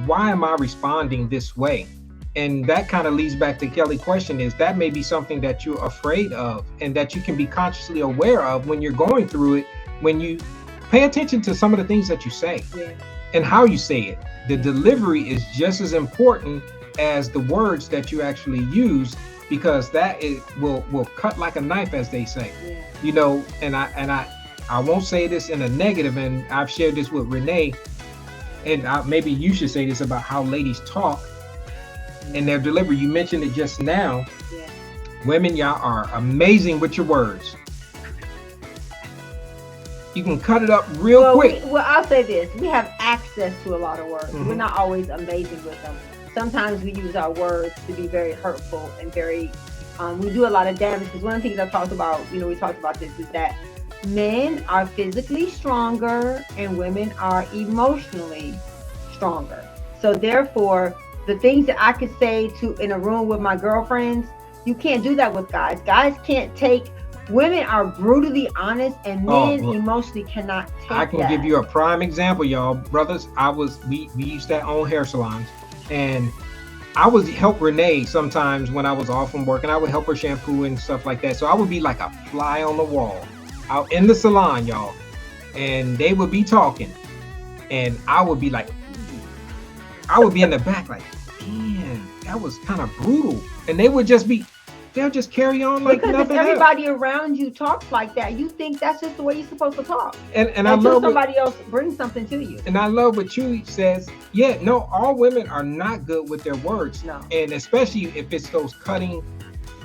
why am I responding this way? And that kind of leads back to Kelly's question, is that may be something that you're afraid of and that you can be consciously aware of when you're going through it, when you pay attention to some of the things that you say and how you say it. The delivery is just as important as the words that you actually use, because that will cut like a knife, as they say. You know, and I won't say this in a negative, and I've shared this with Renee, and maybe you should say this about how ladies talk and their delivery. You mentioned it just now. Women, y'all are amazing with your words. You can cut it up real quick. I'll say this. We have access to a lot of words. We're not always amazing with them. Sometimes we use our words to be very hurtful and very, we do a lot of damage. Because one of the things I talked about, we talked about this, is that men are physically stronger and women are emotionally stronger. So therefore, the things that I could say in a room with my girlfriends, you can't do that with guys. Guys can't take. Women are brutally honest, and men emotionally cannot take I can give you a prime example, y'all. Brothers, we used to own hair salons, and I would help Renee sometimes when I was off from work, and I would help her shampoo and stuff like that. So I would be like a fly on the wall out in the salon, y'all, and they would be talking, and I would be like, I would be in the back like, damn, that was kind of brutal. And they'll just carry on like because nothing if everybody else. around you talks like that, you think that's just the way you're supposed to talk. And I love somebody else brings something to you. And I love what Chewy says. Yeah, no, all women are not good with their words. No. And especially if it's those cutting,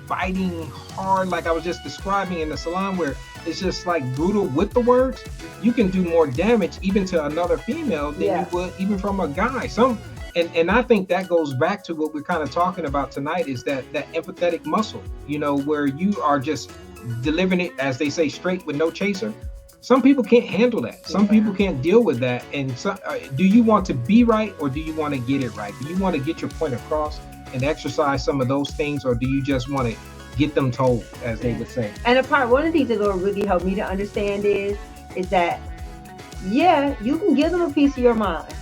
biting hard, like I was just describing in the salon, where it's just like brutal with the words. You can do more damage even to another female than you would even from a guy. And I think that goes back to what we're kind of talking about tonight, is that empathetic muscle, where you are just delivering it, as they say, straight with no chaser. Some people can't handle that. Some people can't deal with that. And so, do you want to be right, or do you want to get it right? Do you want to get your point across and exercise some of those things, or do you just want to get them told, as they would say? And one of the things that Lord really helped me to understand is that, you can give them a piece of your mind.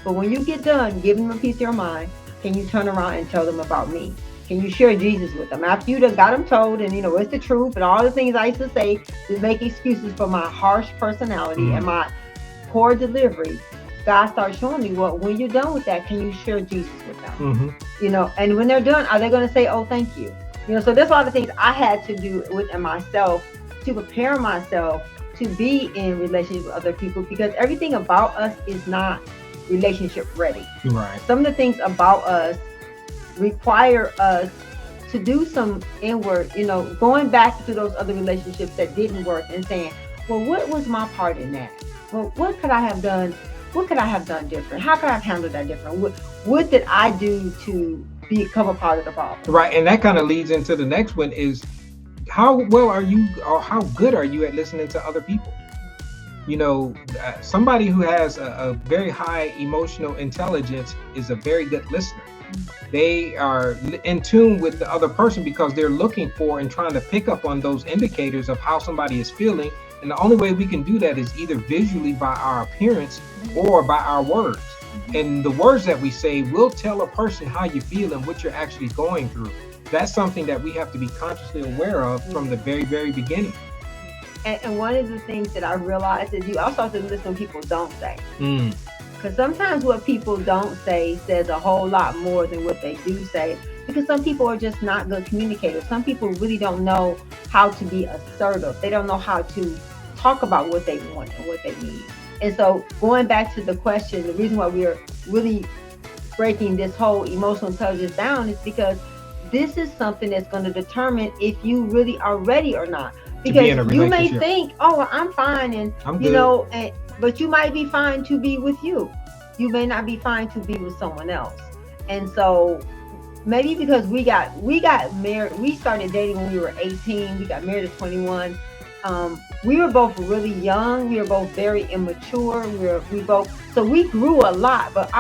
But when you get done giving them a piece of your mind, can you turn around and tell them about me? Can you share Jesus with them? After you done got them told, and it's the truth, and all the things I used to say to make excuses for my harsh personality and my poor delivery, God starts showing me, well, when you're done with that, can you share Jesus with them? And when they're done, are they going to say, oh, thank you? So there's a lot of things I had to do within myself to prepare myself to be in relationship with other people, because everything about us is not relationship ready. Right. Some of the things about us require us to do some inward, going back to those other relationships that didn't work and saying, well, what was my part in that? Well, what could I have done? What could I have done different? How could I have handled that different? What did I do to become a part of the problem? Right. And that kind of leads into the next one, is how well are you, or how good are you at listening to other people? Somebody who has a very high emotional intelligence is a very good listener. They are in tune with the other person because they're looking for and trying to pick up on those indicators of how somebody is feeling. And the only way we can do that is either visually by our appearance or by our words. And the words that we say will tell a person how you feel and what you're actually going through. That's something that we have to be consciously aware of from the very, very beginning. And one of the things that I realized is you also have to listen when people don't say. Because sometimes what people don't say says a whole lot more than what they do say. Because some people are just not good communicators. Some people really don't know how to be assertive. They don't know how to talk about what they want and what they need. And so going back to the question, the reason why we are really breaking this whole emotional intelligence down is because this is something that's going to determine if you really are ready or not. Because you may think, oh, well, I'm fine, and I'm good. But you might be fine to be with you. You may not be fine to be with someone else. And so maybe because we got married, we started dating when we were 18. We got married at 21. We were both really young. We were both very immature. So we grew a lot. But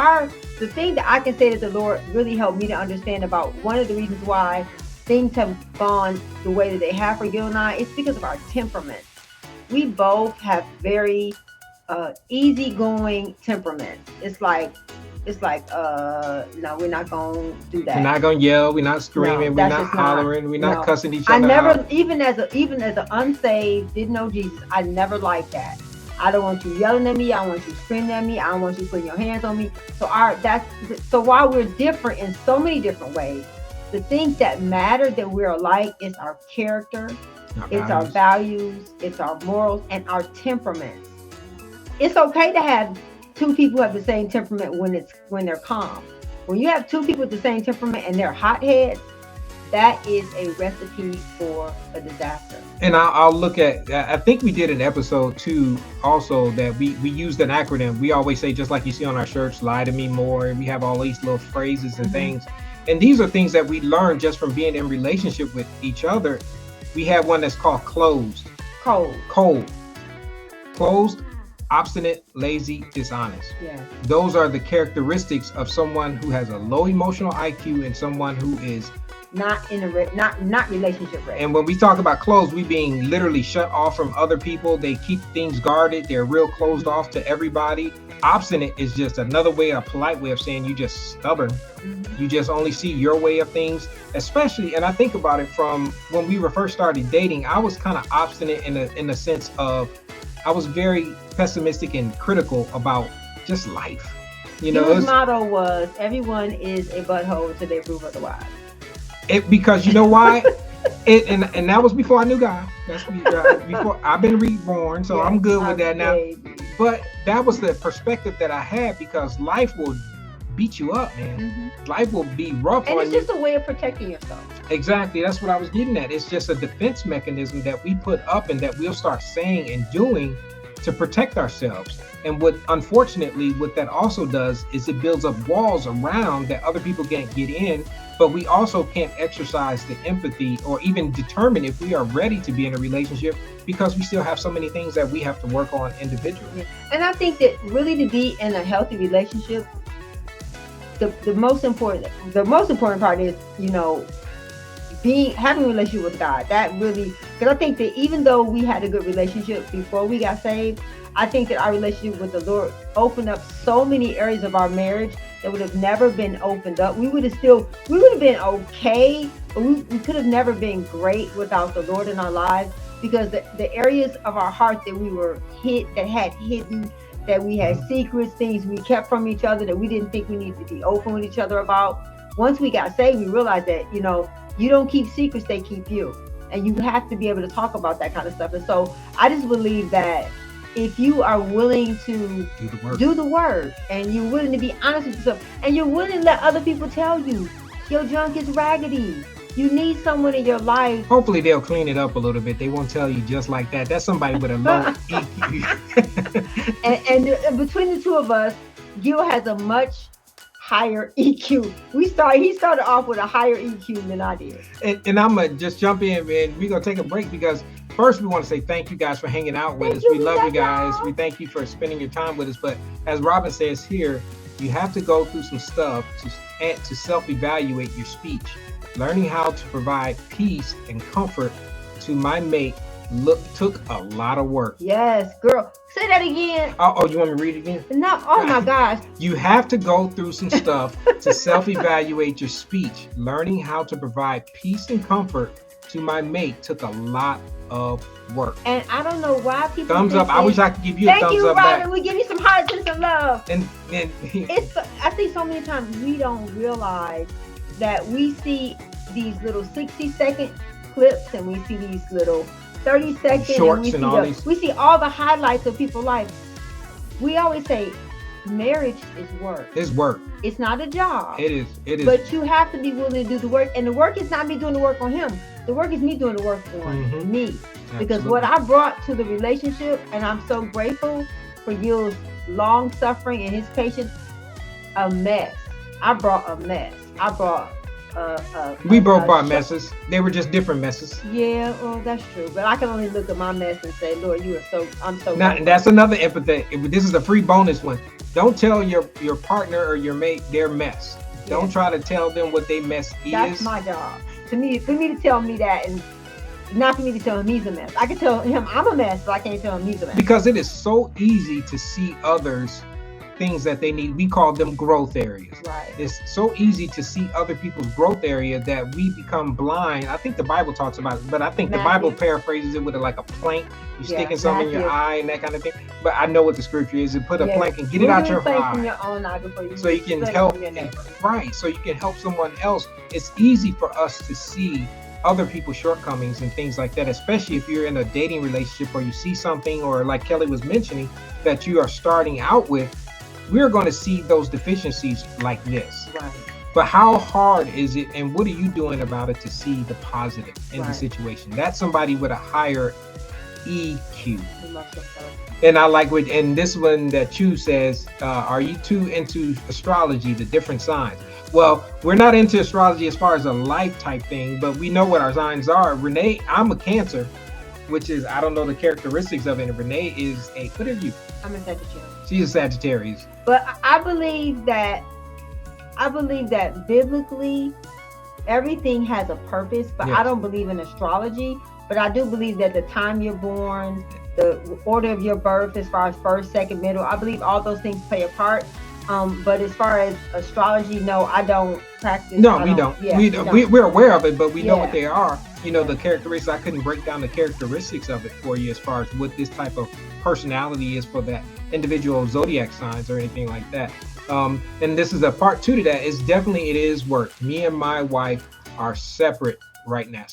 the thing that I can say that the Lord really helped me to understand about one of the reasons why things have gone the way that they have for Gil and I, it's because of our temperaments. We both have very easygoing temperaments. It's like it's like, no, we're not gonna do We're not that. gonna yell. We're not No, screaming. We're that's not just not. hollering. We're not No, cussing each I other never, out. even as an unsaved, didn't know Jesus, I never liked that. I don't want you yelling at me. I don't want you screaming at me. I don't want you putting your hands on me. So while we're different in so many different ways, the things that matter that we're alike is our character, Our it's our values. values, it's our morals, and our temperaments. It's okay to have two people who have the same temperament when they're calm. When you have two people with the same temperament and they're hotheads, that is a recipe for a disaster. And I'll look at. I think we did an episode too, also that we used an acronym. We always say, just like you see on our shirts, "Lie to me more." And we have all these little phrases and Hmm. things. And these are things that we learned just from being in relationship with each other. We have one that's called closed, Cold. cold, closed, obstinate, lazy, dishonest. Yeah. Those are the characteristics of someone who has a low emotional IQ and someone who is. Not in a not relationship ready. And when we talk about closed, we being literally shut off from other people. They keep things guarded. They're real closed off to everybody. Obstinate is just another way, a polite way of saying you just stubborn. Mhm. You just only see your way of things. Especially, and I think about it from when we were first started dating, I was kind of obstinate in the sense of I was very pessimistic and critical about just life. You know, His motto was, "Everyone is a butthole until they prove otherwise." because you know why? And that was before I knew God. Before I've been reborn, so I'm Yes, good my with that now. baby. But that was the perspective that I had because life will beat you up, man. Mhm. Life will be rough And on it's you. just a way of protecting yourself. Exactly. That's what I was getting at. It's just a defense mechanism that we put up and that we'll start saying and doing to protect ourselves. And unfortunately, what that also does is it builds up walls around that other people can't get in, but we also can't exercise the empathy or even determine if we are ready to be in a relationship because we still have so many things that we have to work on individually. Yeah. And I think that really to be in a healthy relationship, the most important part is, being having a relationship with God. That really, because I think that even though we had a good relationship before we got saved, I think that our relationship with the Lord opened up so many areas of our marriage that would have never been opened up. We would have been okay, but we could have never been great without the Lord in our lives, because the areas of our heart that we were that had hidden, that we had secrets, things we kept from each other that we didn't think we needed to be open with each other about. Once we got saved, we realized that, you don't keep secrets, they keep you. And you have to be able to talk about that kind of stuff. And so I just believe that if you are willing to Do the work. do the work, and you're willing to be honest with yourself, and you're willing to let other people tell you your junk is raggedy, you need someone in your life. Hopefully they'll clean it up a little bit. They won't tell you just like that. That's somebody with a low EQ. And between the two of us, Gil has a much higher EQ. He started off with a higher EQ than I did. And I'm gonna just jump in, and we're gonna take a break because first we want to say thank you guys for hanging out with Thank us. you, We love you love guys. y'all. We thank you for spending your time with us. But as Robin says here, you have to go through some stuff to self-evaluate your speech. Learning how to provide peace and comfort to my mate took a lot of work. Yes, girl. Say that again. Oh, you want me to read it again? No, oh my gosh. You have to go through some stuff to self-evaluate your speech. Learning how to provide peace and comfort to my mate took a lot of work. And I don't know why people Thumbs think up. I wish I could give you a Thank thumbs you, up Robin. back. We give you some hearts and some love. And I think so many times we don't realize that we see these little 60-second clips, and we see these little 30-second Shorts and all these. we see all the highlights of people's life. We always say marriage is work. it's work. It's not a job. It is. It is. But you have to be willing to do the work. And the work is not me doing the work on him. The work is me doing the work on Mhm. me. Because Absolutely. what I brought to the relationship, and I'm so grateful for Gil's long suffering and his patience, a mess. I brought a mess. I brought We both brought sh- messes. They were just different messes. Yeah, well, that's true. But I can only look at my mess and say, Lord, I'm so Now, grateful. that's another empathy. This is a free bonus one. Don't tell your partner or your mate their mess. Don't Yes. try to tell them what they mess That's is. my job. For me to tell me that, and not for me to tell him he's a mess. I can tell him I'm a mess, but I can't tell him he's a mess. Because it is so easy to see others things that they need. We call them growth areas. Right. It's so easy to see other people's growth area that we become blind. I think the Bible talks about it, but I think the Bible paraphrases it with like a plank. You sticking something in your eye and that kind of thing. But I know what the scripture is. It put a plank and get it out your eye. So you can help. Right. So you can help someone else. It's easy for us to see other people's shortcomings and things like that, especially if you're in a dating relationship or you see something, or like Kelly was mentioning, that you are starting out with. We're going to see those deficiencies like this. Right. But how hard is it, and what are you doing about it to see the positive in the situation? That's somebody with a higher EQ. And I like what, and this one that Chu says, are you too into astrology, the different signs? Well, we're not into astrology as far as a life type thing, but we know what our signs are. Renee, I'm a Cancer, which is, I don't know the characteristics of it. And Renee is a, what are you? I'm a Sagittarius. She's a Sagittarius. But I believe that biblically, everything has a purpose, but I don't believe in astrology. But I do believe that the time you're born, the order of your birth, as far as first, second, middle, I believe all those things play a part. But as far as astrology, no, I don't practice. No, we don't. Yeah, we're aware of it, but we know what they are. You know, the characteristics. I couldn't break down the characteristics of it for you as far as what this type of personality is for that individual zodiac signs or anything like that. And this is a part 2 to that. It's definitely, it is work. Me and my wife are separated right now.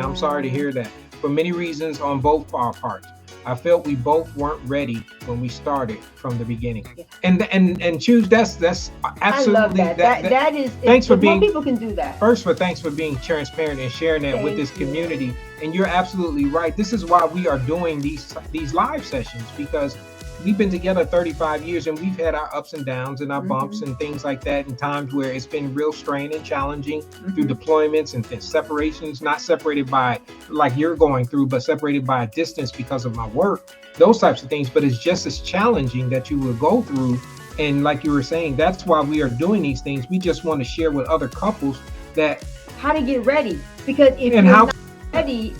I'm sorry to hear that. For many reasons on both our parts. I felt we both weren't ready when we started from the beginning. Yeah. And choose that's absolutely. I love that. That is. Thanks for being. More people can do that. Thanks for being transparent and sharing that with this community. And you're absolutely right. This is why we are doing these live sessions, because we've been together 35 years and we've had our ups and downs and our bumps and things like that, and times where it's been real strain and challenging through deployments and separations, not separated by like you're going through, but separated by a distance because of my work, those types of things. But it's just as challenging that you will go through. And like you were saying, that's why we are doing these things. We just want to share with other couples that how to get ready, because if you're not ready,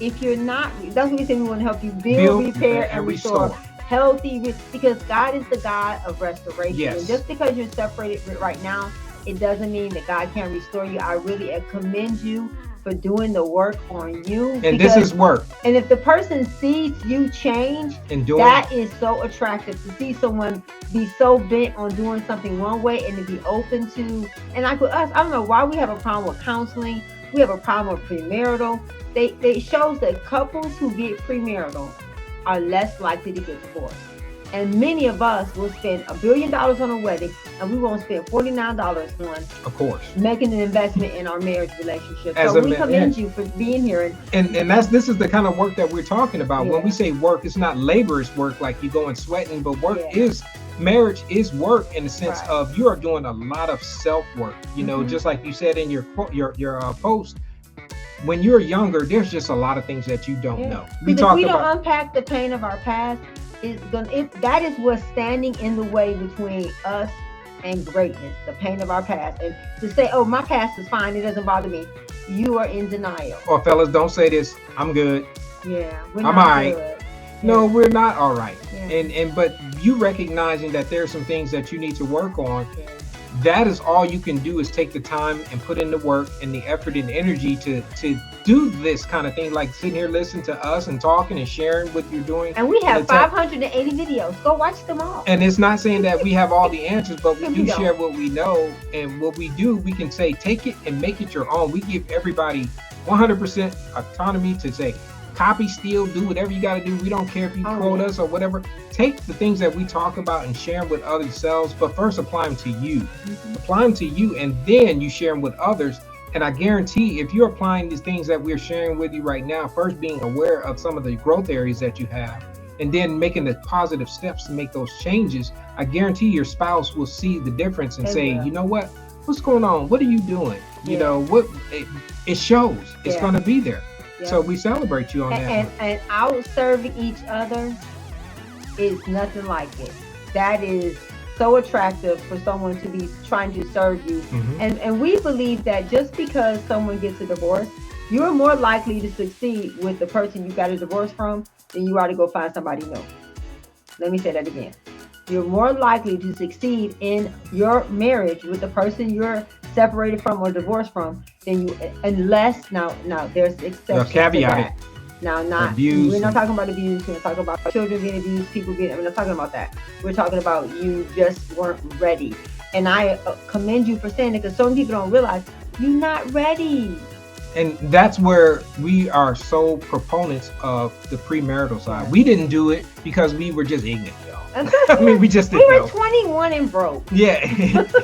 that's what we say, we want to help you build, repair, and restore. Healthy, because God is the God of restoration. Yes. And just because you're separated right now, it doesn't mean that God can't restore you. I really commend you for doing the work on you. And this is work. And if the person sees you change, that is so attractive to see someone be so bent on doing something one way and to be open to. And like with us, I don't know why we have a problem with counseling. We have a problem with premarital. They shows that couples who get premarital are less likely to get divorced. And many of us will spend $1 billion on a wedding, and we won't spend $49 on, of course, making an investment in our marriage relationship. So we commend you for being here. And this is the kind of work that we're talking about. When we say work, it's not laborious work like you go and sweating, but work is, marriage is work in the sense of you are doing a lot of self-work. You know, just like you said in your post. When you're younger, there's just a lot of things that you don't know. If we don't unpack the pain of our past, that is what's standing in the way between us and greatness, the pain of our past. And to say, oh, my past is fine, it doesn't bother me, you are in denial. Or fellas, don't say this, I'm good. Yeah, I'm all right. Good. No, we're not all right. And but you recognizing that there's some things that you need to work on. That is all you can do, is take the time and put in the work and the effort and energy to do this kind of thing, like sitting here listening to us and talking and sharing what you're doing. And we have 580 videos. Go watch them all. And it's not saying that we have all the answers, but we do share what we know. And what we do, we can say, take it and make it your own. We give everybody 100% autonomy to say, copy, steal, do whatever you got to do. We don't care if you quote us or whatever. Take the things that we talk about and share them with other selves, but first apply them to you. Apply them to you, and then you share them with others. And I guarantee, if you're applying these things that we're sharing with you right now, first being aware of some of the growth areas that you have, and then making the positive steps to make those changes, I guarantee your spouse will see the difference and say, you know what? What's going on? What are you doing? You know, what it shows. It's going to be there. So we celebrate you on that. And out serving each other is nothing like it. That is so attractive for someone to be trying to serve you. And we believe that just because someone gets a divorce, you're more likely to succeed with the person you got a divorce from than you are to go find somebody new. Let me say that again. you're more likely to succeed in your marriage with the person you're separated from or divorced from than you, unless now there's exceptions to caveat it. that. Now, not Abuse. we're not talking about abuse. We're not talking about children getting abused, people getting. We're not talking about that. We're talking about you just weren't ready. And I commend you for saying it, because some people don't realize you're not ready. And that's where we are so proponents of the premarital side. We didn't do it because we were just ignorant, y'all. I mean, we just didn't know. We were 21 and broke. Yeah,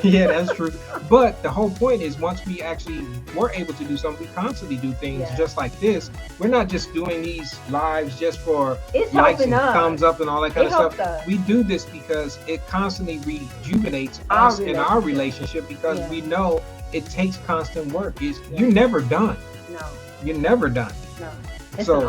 yeah, that's true. But the whole point is, once we actually were able to do something, we constantly do things just like this. We're not just doing these lives just for likes and thumbs up and all that kind of stuff. We do this because it constantly rejuvenates us in our relationship, because we know it takes constant work. You're never done. No. You're never done. No. It's so